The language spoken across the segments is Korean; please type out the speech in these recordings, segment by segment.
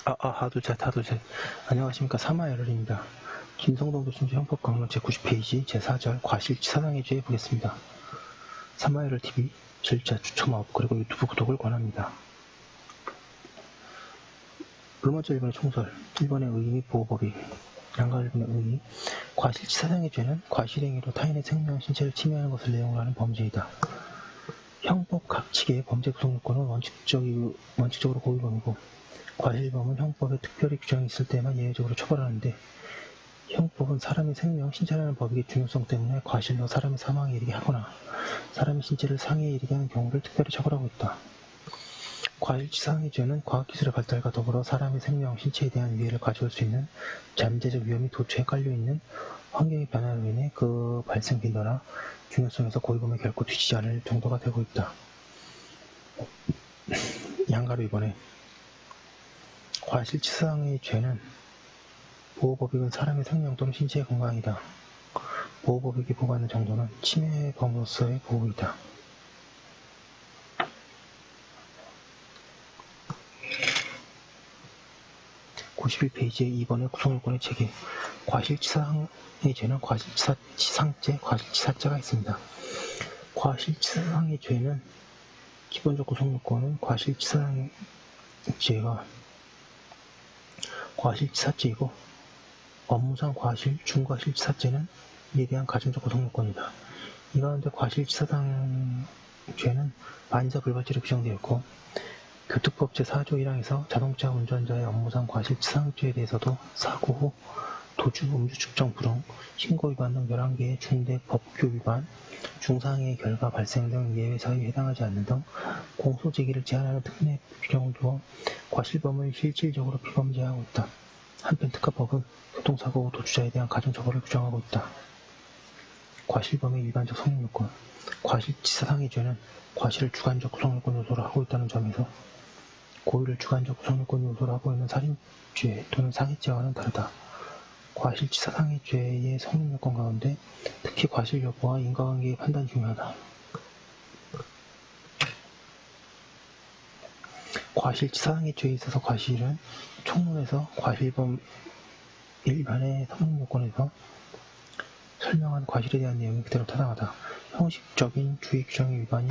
하두셋. 안녕하십니까. 사마열혈입니다. 김성동 교수님 형법 강론 제90페이지 제4절 과실치사상의 죄 보겠습니다. 사마열혈 TV 절자 추첨업 그리고 유튜브 구독을 권합니다. 먼저 1번의 총설, 1번의 의의 및 보호법이, 양가 1번의 의의. 과실치사상의 죄는 과실행위로 타인의 생명, 신체를 침해하는 것을 내용으로 하는 범죄이다. 형법 각 측의 범죄 구성 요건은 원칙적으로 고의범이고, 과실범은 형법에 특별히 규정이 있을 때만 예외적으로 처벌하는데, 형법은 사람의 생명, 신체라는 법익의 중요성 때문에 과실로 사람의 사망에 이르게 하거나 사람의 신체를 상해에 이르게 하는 경우를 특별히 처벌하고 있다. 과실치사상의 죄는 과학기술의 발달과 더불어 사람의 생명, 신체에 대한 위해를 가져올 수 있는 잠재적 위험이 도처에 깔려있는 환경의 변화로 인해 그 발생 빈도나 중요성에서 고의범에 결코 뒤지지 않을 정도가 되고 있다. 양가로 이번에 과실치사상의 죄는 보호법익은 사람의 생명 또는 신체의 건강이다. 보호법익이 보호하는 정도는 침해범으로서의 보호이다. (91페이지의) 2번의 구성요건의 체계. 과실치사상의 죄는 과실치사치상죄, 과실치사죄가 있습니다. 과실치사상의 죄는 기본적 구성요건은 과실치사상의 죄가 과실치사죄이고, 업무상 과실, 중과실치사죄는 이에 대한 가정적 구성요건이다. 이 가운데 과실치사상 죄는 만사불발죄로 규정되어 있고, 교특법 제4조 1항에서 자동차 운전자의 업무상 과실치사상죄에 대해서도 사고 후 도주, 음주 측정 불응, 신고 위반 등 11개의 중대 법규 위반, 중상해의 결과 발생 등 예외 사유에 해당하지 않는 등 공소 제기를 제한하는 특례 규정을 두어 과실범을 실질적으로 피범죄하고 있다. 한편 특가법은 교통사고 후 도주자에 대한 가중처벌을 규정하고 있다. 과실범의 일반적 성립요건. 과실치사상의 죄는 과실을 주관적 구성요건 요소로 하고 있다는 점에서 고의를 주관적 구성요건 요소로 하고 있는 살인죄 또는 상해죄와는 다르다. 과실치사상의 죄의 성립요건 가운데 특히 과실 여부와 인과관계의 판단이 중요하다. 과실치사상의 죄에 있어서 과실은 총론에서 과실범 일반의 성립요건에서 설명한 과실에 대한 내용이 그대로 타당하다. 형식적인 주의 규정의 위반이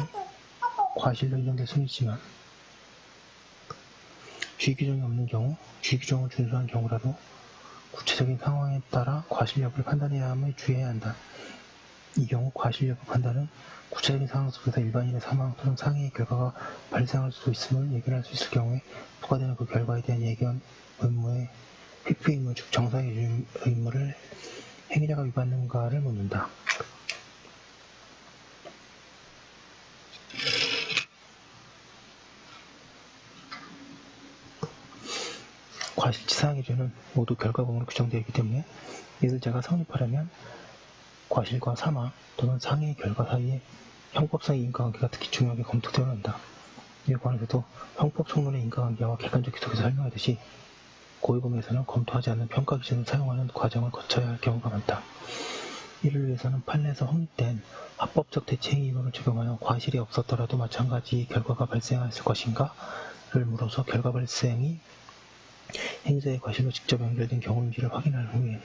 과실로 인정될 수는 있지만 주의 규정이 없는 경우, 주의 규정을 준수한 경우라도 구체적인 상황에 따라 과실 여부를 판단해야 함을 주의해야 한다. 이 경우 과실 여부 판단은 구체적인 상황 속에서 일반인의 사망 또는 상해의 결과가 발생할 수도 있음을 예견할 수 있을 경우에 부과되는 그 결과에 대한 예견 의무의 회피 의무 즉 정상의 의무를 행위자가 위반했는가를 묻는다. 과실치사상의 죄는 모두 결과범으로 규정되어 있기 때문에 이들 죄가 성립하려면 과실과 사망 또는 상해의 결과 사이에 형법상의 인과관계가 특히 중요하게 검토되어야 한다. 이에 관해서도 형법 총론의 인과관계와 객관적 기속에서 설명하듯이 고의범에서는 검토하지 않는 평가 기준을 사용하는 과정을 거쳐야 할 경우가 많다. 이를 위해서는 판례에서 확립된 합법적 대체행위 이론을 적용하여 과실이 없었더라도 마찬가지 결과가 발생했을 것인가를 물어서 결과 발생이 행위자의 과실로 직접 연결된 경우인지를 확인한 후에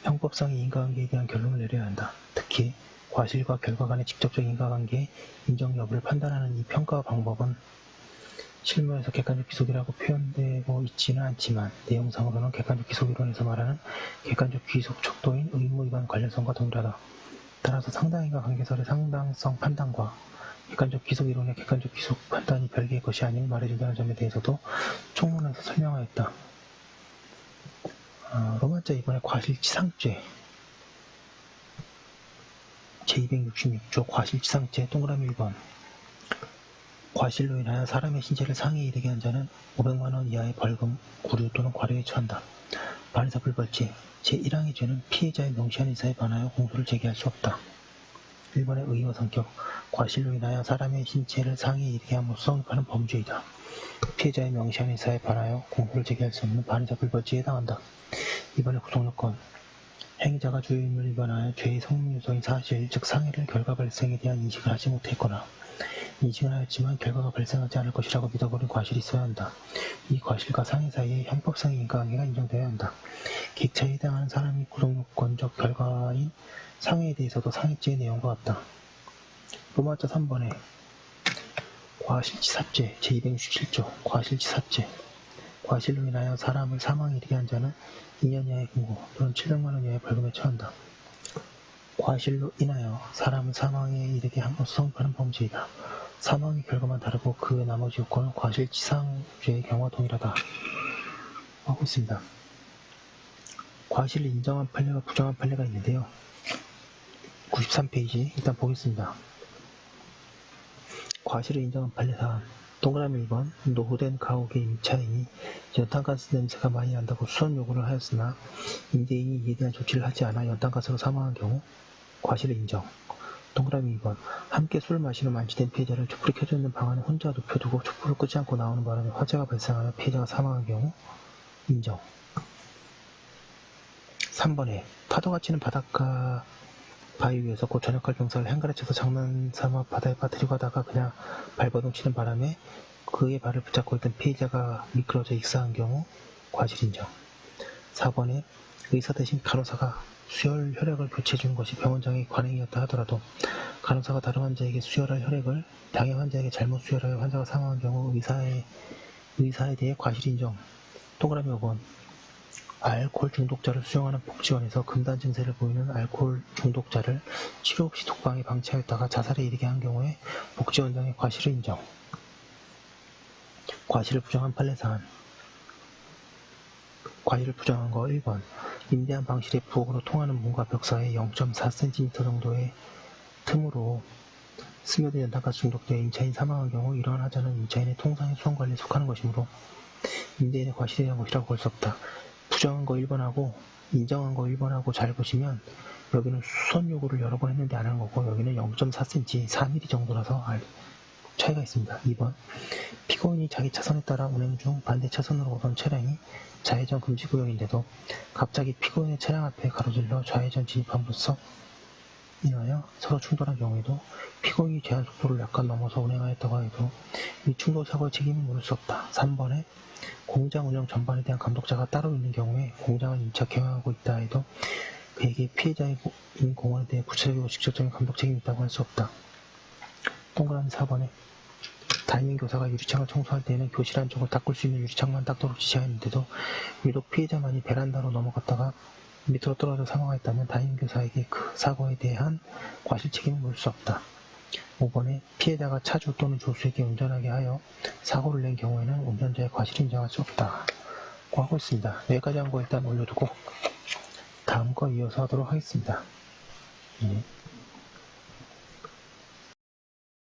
형법상의 인과관계에 대한 결론을 내려야 한다. 특히 과실과 결과 간의 직접적 인과관계의 인정 여부를 판단하는 이 평가 방법은 실무에서 객관적 귀속이라고 표현되고 있지는 않지만 내용상으로는 객관적 귀속이론에서 말하는 객관적 귀속 척도인 의무 위반 관련성과 동일하다. 따라서 상당인과 관계설의 상당성 판단과 객관적 귀속이론의 객관적 귀속 판단이 별개의 것이 아님을 말해준다는 점에 대해서도 총론에서 설명하였다. 로마자 2번의 과실치상죄 제266조 과실치상죄 동그라미 1번. 과실로 인하여 사람의 신체를 상해에 이르게 한 자는 500만원 이하의 벌금, 구류 또는 과료에 처한다. 반의사불벌죄 제1항의 죄는 피해자의 명시한 의사에 반하여 공소를 제기할 수 없다. 1번의 의의와 성격. 과실로 인하여 사람의 신체를 상해에 이르게 함으로써 성립하는 범죄이다. 피해자의 명시한 의사에 반하여 공소를 제기할 수 없는 반의사불벌죄에 해당한다. 2번의 구성요건. 행위자가 주요 의무를 위반하여 죄의 성립 요소인 사실, 즉 상해를 결과 발생에 대한 인식을 하지 못했거나 인식은 하였지만 결과가 발생하지 않을 것이라고 믿어버린 과실이 있어야 한다. 이 과실과 상해 사이에 형법상의 인과관계가 인정되어야 한다. 객차에 해당하는 사람이 구속요건적 결과인 상해에 대해서도 상해죄의 내용과 같다. 로마자 3번에 과실치사죄 제267조 과실치사죄 과실로 인하여 사람을 사망에 이르게 한 자는 2년 이하의 금고 또는 700만원 이하의 벌금에 처한다. 과실로 인하여 사람을 사망에 이르게 한 것을 성립하는 범죄이다. 사망의 결과만 다르고 그 나머지 요건은 과실치상죄의 경우와 동일하다. 하고 있습니다. 과실을 인정한 판례와 부정한 판례가 있는데요. 93페이지 일단 보겠습니다. 과실을 인정한 판례 사안 동그라미 2번 노후된 가옥의 임차인이 연탄가스 냄새가 많이 난다고 수선 요구를 하였으나 임대인이 이에 대한 조치를 하지 않아 연탄가스로 사망한 경우 과실을 인정. 동그라미 2번 함께 술을 마시러 만취된 피해자를 촛불이 켜져 있는 방 안에 혼자 눕혀두고 촛불을 끄지 않고 나오는 바람에 화재가 발생하여 피해자가 사망한 경우 인정. 3번에 파도가 치는 바닷가 바위 위에서 곧 저녁할 병사를 행가에 쳐서 장난삼아 바다에 빠뜨리고 하다가 그냥 발버둥 치는 바람에 그의 발을 붙잡고 있던 피해자가 미끄러져 익사한 경우 과실 인정. 4번에 의사 대신 간호사가 수혈 혈액을 교체해준 것이 병원장의 관행이었다 하더라도 간호사가 다른 환자에게 수혈할 혈액을 당해 환자에게 잘못 수혈하여 환자가 사망한 경우 의사에 대해 과실 인정. 동그라미 5번 알코올 중독자를 수용하는 복지원에서 금단 증세를 보이는 알코올 중독자를 치료 없이 독방에 방치하였다가 자살에 이르게 한 경우에 복지원장의 과실을 인정. 과실을 부정한 판례 사안 과실을 부정한 거 1번 임대한 방실의 부엌으로 통하는 문과 벽 사이에 0.4cm 정도의 틈으로 스며든 연탄가스 중독되어 임차인이 사망한 경우 이러한 하자는 임차인의 통상의 수원관리에 속하는 것이므로 임대인의 과실에 대한 것이라고 볼 수 없다. 부정한 거 1번하고 인정한 거 1번하고 잘 보시면 여기는 수선 요구를 여러 번 했는데 안 하는 거고 여기는 0.4cm, 4mm 정도라서 차이가 있습니다. 2번 피고인이 자기 차선에 따라 운행 중 반대 차선으로 오던 차량이 좌회전 금지 구역인데도 갑자기 피고인의 차량 앞에 가로질러 좌회전 진입함으로써 인하여 서로 충돌한 경우에도 피고인이 제한 속도를 약간 넘어서 운행하였다고 해도 이 충돌 사고의 책임을 물을 수 없다. 3번에 공장 운영 전반에 대한 감독자가 따로 있는 경우에 공장을 임차 경영하고 있다 해도 그에게 피해자인 공원에 대해 구체적이고 직접적인 감독 책임이 있다고 할 수 없다. 동그라미 4번에 담임교사가 유리창을 청소할 때에는 교실 안쪽을 닦을 수 있는 유리창만 닦도록 지시하였는데도 유독 피해자만이 베란다로 넘어갔다가 밑으로 떨어져 사망했다면 담임교사에게 그 사고에 대한 과실 책임을 물을 수 없다. 5번에 피해자가 차주 또는 조수에게 운전하게 하여 사고를 낸 경우에는 운전자의 과실을 인정할 수 없다. 고 하고 있습니다. 여기까지 한 거 일단 올려두고 다음 거 이어서 하도록 하겠습니다. 네.